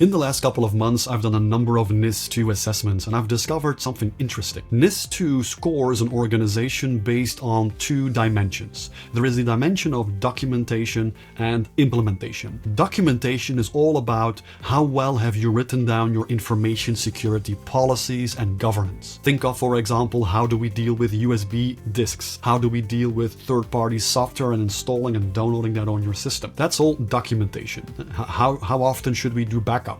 In the last couple of months, I've done a number of NIS2 assessments, and I've discovered something interesting. NIS2 scores an organization based on two dimensions. There is the dimension of documentation and implementation. Documentation is all about how well have you written down your information security policies and governance. Think of, for example, how do we deal with USB disks? How do we deal with third-party software and installing and downloading that on your system? That's all documentation. How often should we do backups?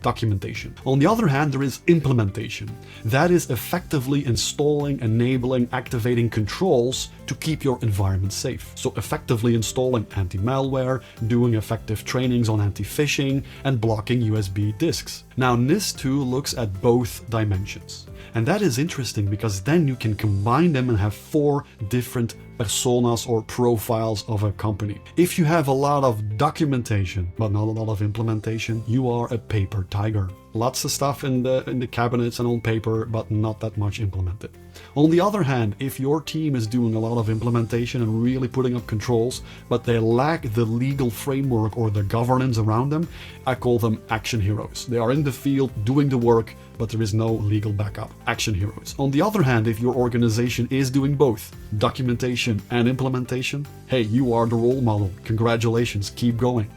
Documentation. On the other hand, there is implementation. That is effectively installing, enabling, activating controls to keep your environment safe. So effectively installing anti-malware, doing effective trainings on anti-phishing, and blocking USB disks. Now, NIS2 looks at both dimensions. And that is interesting because then you can combine them and have 4 different personas or profiles of a company. If you have a lot of documentation, but not a lot of implementation, you are a paper tiger. Lots of stuff in the cabinets and on paper, but not that much implemented. On the other hand, if your team is doing a lot of implementation and really putting up controls, but they lack the legal framework or the governance around them, I call them action heroes. They are in the field doing the work, but there is no legal backup. Action heroes. On the other hand, if your organization is doing both documentation and implementation, hey, you are the role model. Congratulations, keep going.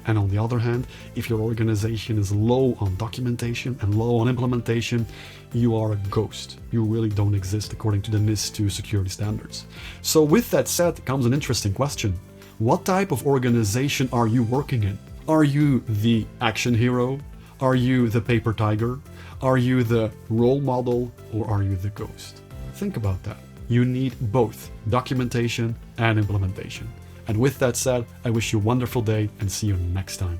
And on the other hand, if your organization is low on documentation and low on implementation, you are a ghost. You really don't exist according to the NIS2 security standards. So with that said, comes an interesting question. What type of organization are you working in? Are you the action hero? Are you the paper tiger? Are you the role model, or are you the ghost? Think about that. You need both documentation and implementation. And with that said, I wish you a wonderful day and see you next time.